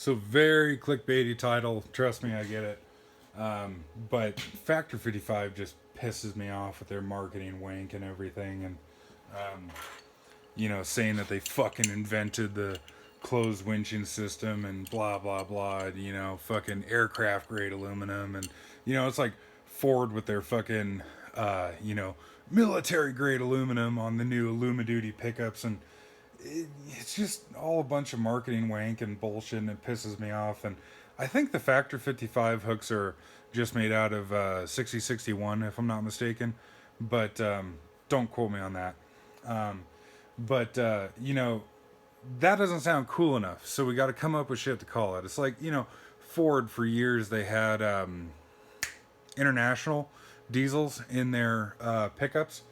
So very clickbaity title. Trust me, I get it. But Factor 55 just pisses me off with their marketing wank and everything, and um, saying that they fucking invented the closed winching system and blah blah blah. Fucking aircraft grade aluminum, and it's like Ford with their fucking military grade aluminum on the new Alumaduty pickups, and it's just all a bunch of marketing wank and bullshit, and it pisses me off. And I think the Factor 55 hooks are just made out of 6061, if I'm not mistaken, but don't quote me on that. Um, but that doesn't sound cool enough, so we got to come up with shit to call it. It's like, Ford for years they had international diesels in their pickups.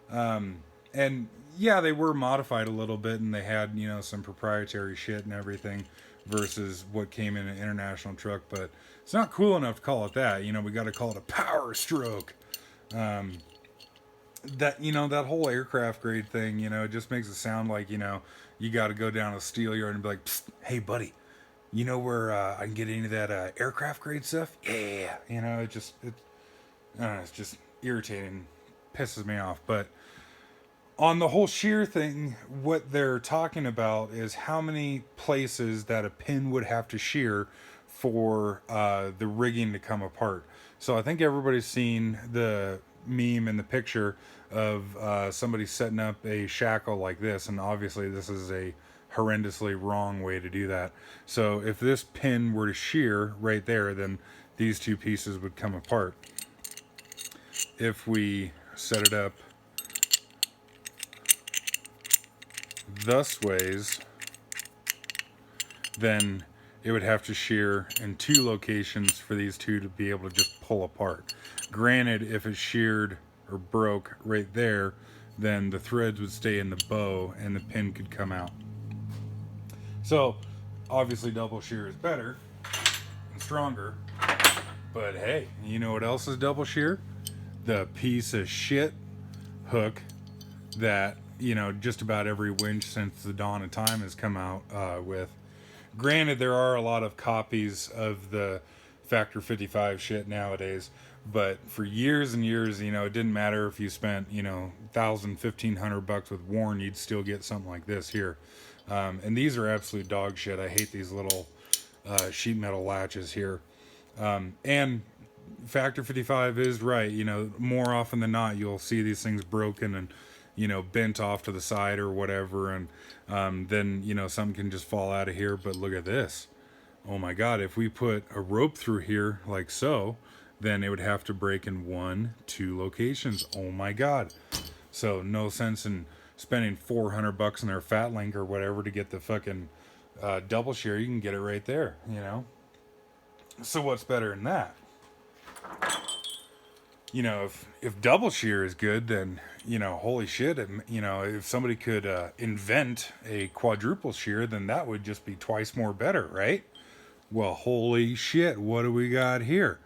And yeah, they were modified a little bit, and they had some proprietary shit and everything versus what came in an international truck. But it's not cool enough to call it that. We got to call it a power stroke. Um, that whole aircraft grade thing, it just makes it sound like you got to go down a steel yard and be like, psst, hey buddy, you know where I can get into that aircraft grade stuff? Yeah, I don't know, it's just irritating, pisses me off. But on the whole shear thing, what they're talking about is how many places that a pin would have to shear for the rigging to come apart. So I think everybody's seen the meme in the picture of somebody setting up a shackle like this, and obviously this is a horrendously wrong way to do that. So if this pin were to shear right there, then these two pieces would come apart. If we set it up thus ways, then it would have to shear in two locations for these two to be able to just pull apart. Granted, if it sheared or broke right there, then the threads would stay in the bow and the pin could come out. So obviously double shear is better and stronger, but hey, you know what else is double shear? The piece of shit hook that just about every winch since the dawn of time has come out with. Granted, there are a lot of copies of the Factor 55 shit nowadays, but for years and years, it didn't matter if you spent, 1,000, 1,500 bucks with Warren, you'd still get something like this here. And these are absolute dog shit. I hate these little sheet metal latches here. And Factor 55 is right. More often than not, you'll see these things broken and, bent off to the side or whatever. And then, something can just fall out of here. But look at this. Oh my God. If we put a rope through here like so, then it would have to break in 1-2 locations. Oh my God. So no sense in spending 400 bucks on their Fat Link or whatever to get the fucking double shear. You can get it right there, So what's better than that? If double shear is good, then holy shit, if somebody could invent a quadruple shear, then that would just be twice more better, right? Well, holy shit, what do we got here?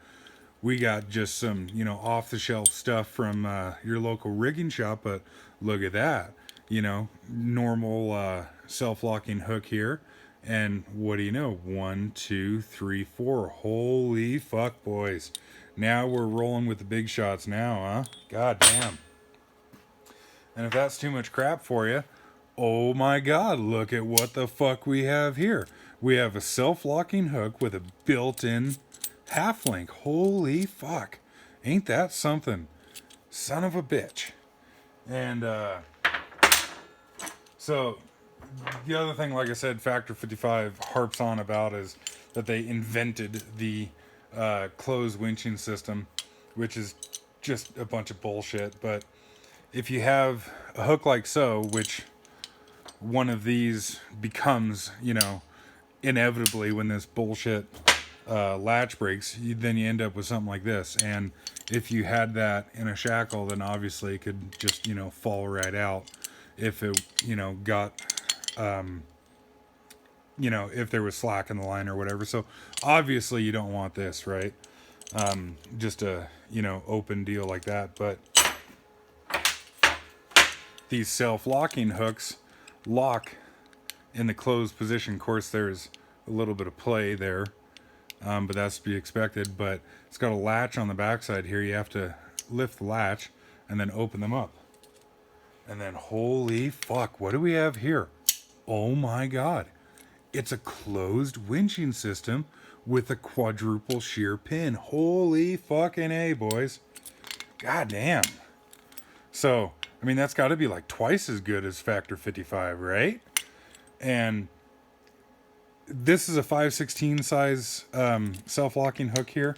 We got just some off the shelf stuff from your local rigging shop, but look at that, normal self-locking hook here. And what do you know? 1, 2, 3, 4. Holy fuck, boys. Now we're rolling with the big shots now, huh? God damn. And if that's too much crap for you, oh my God, look at what the fuck we have here. We have a self-locking hook with a built-in half link. Holy fuck. Ain't that something? Son of a bitch. And so the other thing, like I said, Factor 55 harps on about is that they invented the closed winching system, which is just a bunch of bullshit. But if you have a hook like so, which one of these becomes, inevitably when this bullshit latch breaks, then you end up with something like this. And if you had that in a shackle, then obviously it could just, fall right out if it, got if there was slack in the line or whatever. So obviously you don't want this, right? Just a, open deal like that. But these self-locking hooks lock in the closed position. Of course, there's a little bit of play there, but that's to be expected. But it's got a latch on the backside here. You have to lift the latch and then open them up. And then holy fuck, what do we have here? Oh my god. It's a closed winching system with a quadruple shear pin. Holy fucking A, boys. God damn. So, I mean, that's got to be like twice as good as Factor 55, right? And this is a 5/16 size self-locking hook here,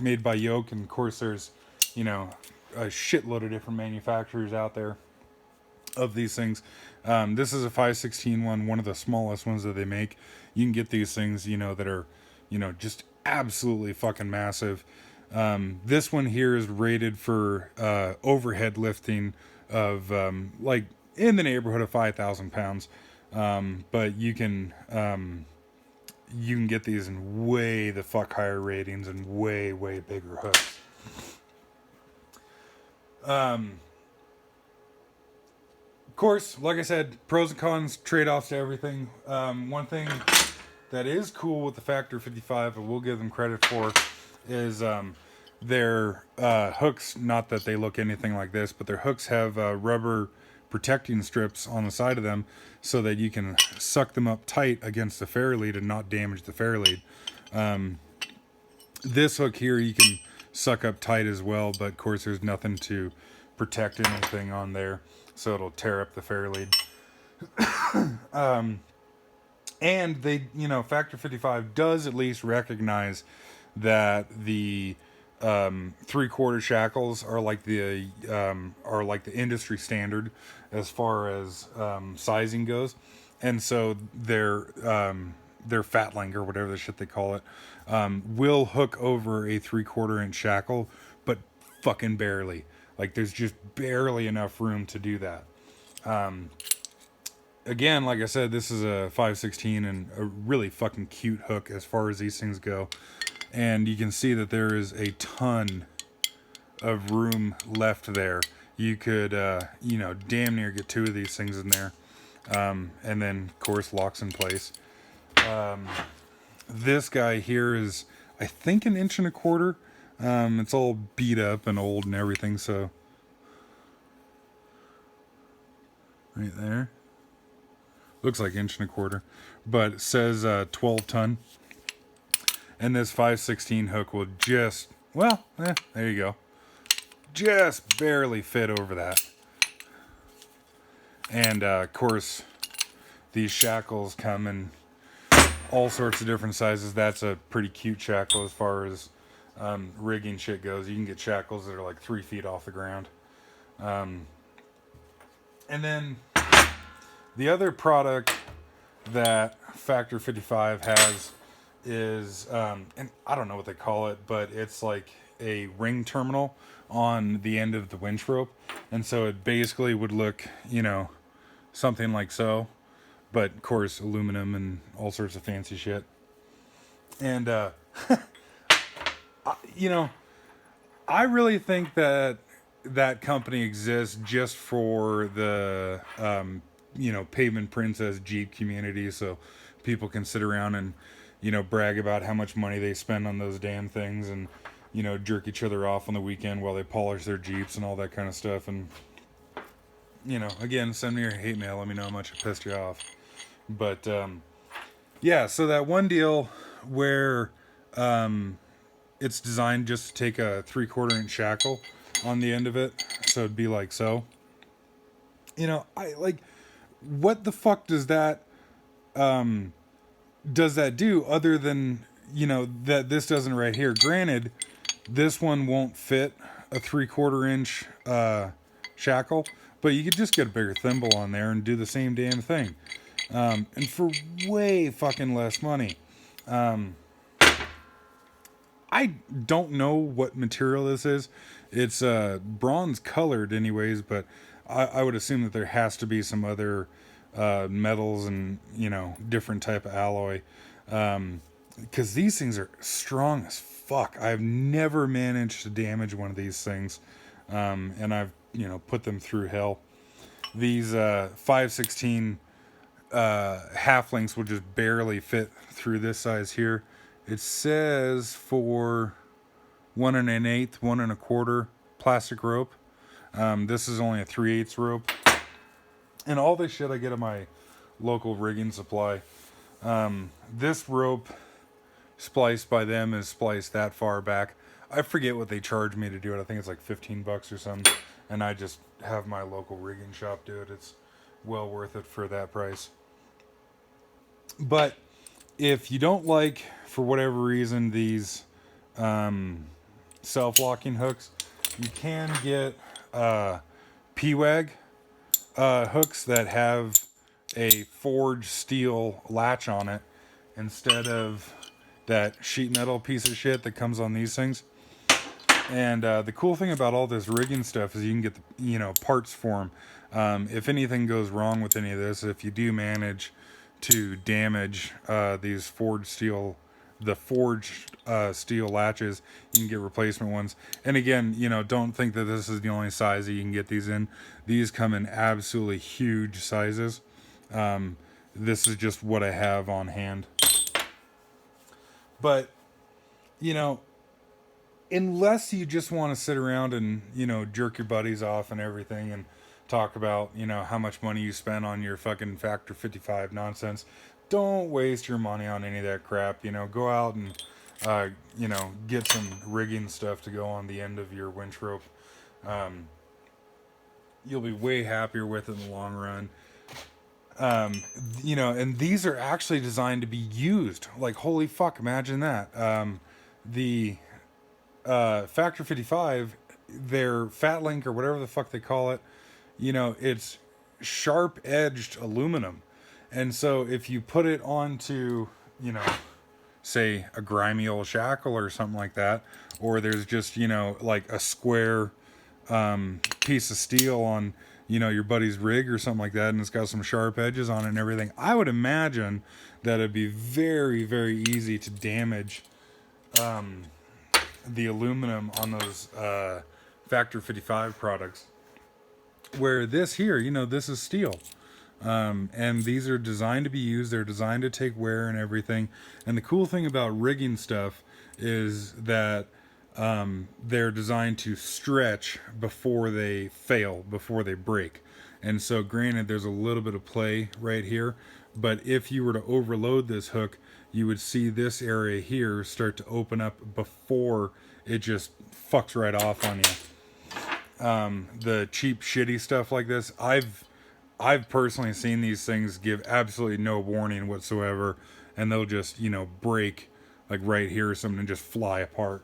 made by Yoke. And of course, there's, you know, a shitload of different manufacturers out there of these things. This is a 5/16 one of the smallest ones that they make. You can get these things, you know, that are, you know, just absolutely fucking massive. This one here is rated for overhead lifting of like in the neighborhood of 5,000 pounds. But you can get these in way the fuck higher ratings and way bigger hooks. Of course, like I said, pros and cons, trade-offs to everything. One thing that is cool with the Factor 55, and we'll give them credit for, is their hooks. Not that they look anything like this, but their hooks have rubber protecting strips on the side of them so that you can suck them up tight against the fairlead and not damage the fairlead. This hook here you can suck up tight as well, but of course there's nothing to protect anything on there, so it'll tear up the fairlead. And they, you know, Factor 55 does at least recognize that the 3/4 shackles are like the industry standard as far as sizing goes, and so their fat link, or whatever the shit they call it, will hook over a 3/4 inch shackle, but fucking barely. Like, there's just barely enough room to do that. Again, like I said, this is a 5/16 and a really fucking cute hook as far as these things go. And you can see that there is a ton of room left there. You could, you know, damn near get 2 of these things in there. And then, of course, locks in place. This guy here is, I think, 1.25 inches. It's all beat up and old and everything, so. Right there. Looks like 1.25 inches. But it says 12 ton. And this 5/16 hook will just, well, there you go. Just barely fit over that. And, of course, these shackles come in all sorts of different sizes. That's a pretty cute shackle as far as rigging shit goes. You can get shackles that are like 3 feet off the ground. And then the other product that Factor 55 has is, and I don't know what they call it, but it's like a ring terminal on the end of the winch rope. And so it basically would look, you know, something like so, but of course aluminum and all sorts of fancy shit. And, you know, I really think that that company exists just for the, you know, Pavement Princess Jeep community, so people can sit around and, you know, brag about how much money they spend on those damn things, and, you know, jerk each other off on the weekend while they polish their Jeeps and all that kind of stuff. And, you know, again, send me your hate mail. Let me know how much it pissed you off. But, yeah, so that one deal where it's designed just to take a 3/4 inch shackle on the end of it, so it'd be like so. You know, I like, what the fuck does that do other than, you know, that this doesn't right here. Granted, this one won't fit a 3/4 inch shackle, but you could just get a bigger thimble on there and do the same damn thing, and for way fucking less money. I don't know what material this is. It's bronze colored anyways, but I would assume that there has to be some other metals and, you know, different type of alloy, because these things are strong as fuck. I've never managed to damage one of these things, and I've, you know, put them through hell. These 5/16 half lengths will just barely fit through this size here. It says for 1 1/8, 1 1/4 plastic rope. This is only a 3/8 rope. And all this shit I get at my local rigging supply. This rope spliced by them is spliced that far back. I forget what they charge me to do it. I think it's like 15 bucks or something. And I just have my local rigging shop do it. It's well worth it for that price. But if you don't like, for whatever reason, these self-locking hooks, you can get P-Wag hooks that have a forged steel latch on it instead of that sheet metal piece of shit that comes on these things. And the cool thing about all this rigging stuff is you can get the, parts for them. If anything goes wrong with any of this, if you do manage to damage these forged steel latches, you can get replacement ones. And again, don't think that this is the only size that you can get these in. These come in absolutely huge sizes. This is just what I have on hand. But, unless you just want to sit around and, jerk your buddies off and everything and talk about, how much money you spent on your fucking Factor 55 nonsense, don't waste your money on any of that crap. Go out and, get some rigging stuff to go on the end of your winch rope. You'll be way happier with it in the long run. And these are actually designed to be used. Like, holy fuck, imagine that. The Factor 55, their Fat Link or whatever the fuck they call it, it's sharp edged aluminum. And so if you put it onto, say a grimy old shackle or something like that, or there's just, like a square piece of steel on, your buddy's rig or something like that, and it's got some sharp edges on it and everything, I would imagine that it'd be very, very easy to damage the aluminum on those Factor 55 products. Where this here, this is steel. And these are designed to be used. They're designed to take wear and everything. And the cool thing about rigging stuff is that they're designed to stretch before they fail, before they break. And so granted, there's a little bit of play right here, but if you were to overload this hook, you would see this area here start to open up before it just fucks right off on you. The cheap shitty stuff like this, I've personally seen these things give absolutely no warning whatsoever, and they'll just, break like right here or something and just fly apart.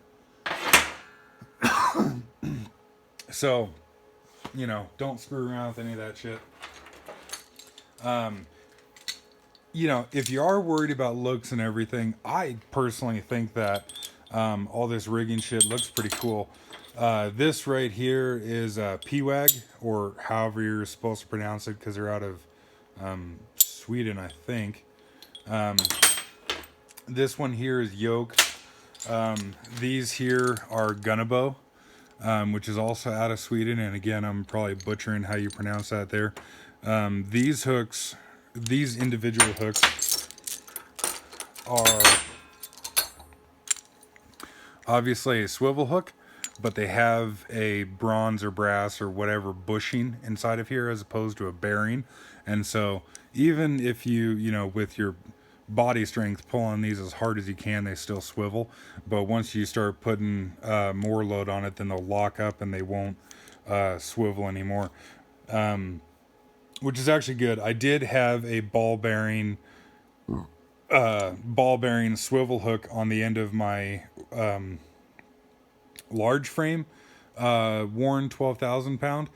So, don't screw around with any of that shit. If you are worried about looks and everything, I personally think that all this rigging shit looks pretty cool. This right here is P-Wag, or however you're supposed to pronounce it, because they're out of Sweden, I think. This one here is Yoke. These here are Gunnebo, which is also out of Sweden, and again, I'm probably butchering how you pronounce that there. These hooks, these individual hooks are obviously a swivel hook, but they have a bronze or brass or whatever bushing inside of here as opposed to a bearing. And so even if you, with your body strength pull on these as hard as you can, they still swivel. But once you start putting more load on it, then they'll lock up and they won't swivel anymore. Which is actually good. I did have a ball bearing swivel hook on the end of my large frame Warren 12,000 pound,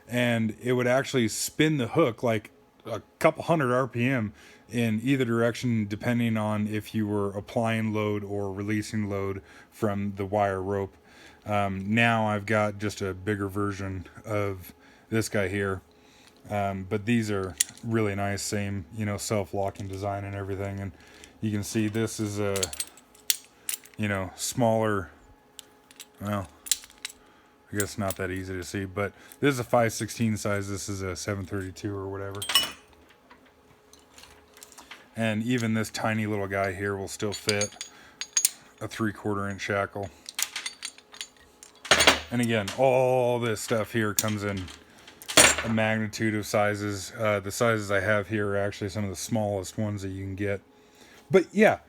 and it would actually spin the hook like a couple hundred RPM in either direction, depending on if you were applying load or releasing load from the wire rope. Now I've got just a bigger version of this guy here. But these are really nice, same, self-locking design and everything. And you can see this is a, smaller, well, I guess not that easy to see, but this is a 5/16 size. This is a 7/32 or whatever. And even this tiny little guy here will still fit a 3/4 inch shackle. And again, all this stuff here comes in a magnitude of sizes. The sizes I have here are actually some of the smallest ones that you can get. But yeah,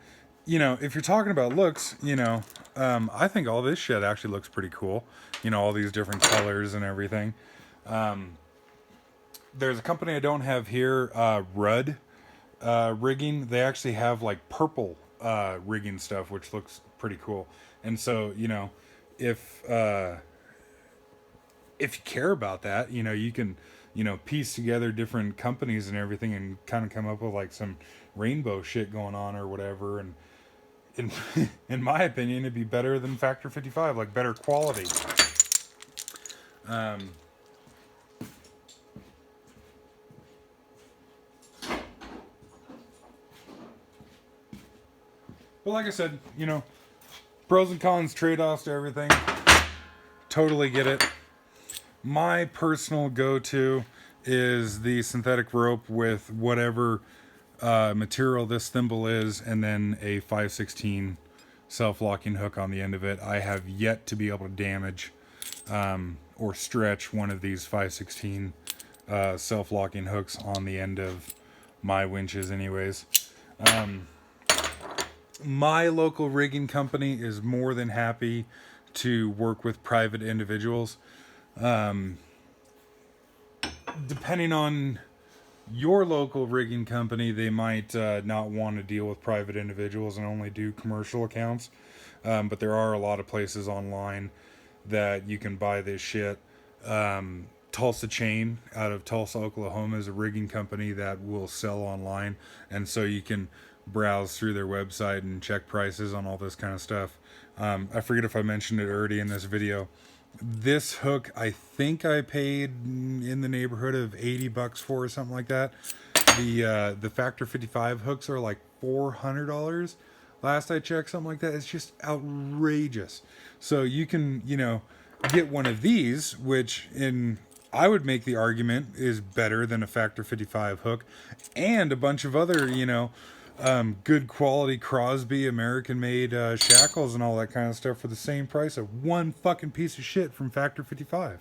you know, if you're talking about looks, you know, I think all this shit actually looks pretty cool. You know, all these different colors and everything. There's a company I don't have here, Rudd rigging. They actually have like purple rigging stuff, which looks pretty cool. And so, you know, if you care about that, you know, you can, you know, piece together different companies and everything and kind of come up with like some rainbow shit going on or whatever. And in, in my opinion, it'd be better than Factor 55, like better quality. But like I said, you know, pros and cons, trade-offs to everything. Totally get it. My personal go-to is the synthetic rope with whatever material this thimble is, and then a 5/16 self-locking hook on the end of it. I have yet to be able to damage or stretch one of these 5/16 self-locking hooks on the end of my winches anyways. My local rigging company is more than happy to work with private individuals. Depending on your local rigging company, they might not want to deal with private individuals and only do commercial accounts. But there are a lot of places online that you can buy this shit. Tulsa Chain out of Tulsa, Oklahoma is a rigging company that will sell online. And so you can browse through their website and check prices on all this kind of stuff. I forget if I mentioned it already in this video. This hook, I think I paid in the neighborhood of $80 for, or something like that. The Factor 55 hooks are like $400 last I checked, something like that. It's just outrageous. So you can, you know, get one of these, which I would make the argument is better than a Factor 55 hook, and a bunch of other, you know, good quality Crosby American-made shackles and all that kind of stuff for the same price of one fucking piece of shit from Factor 55.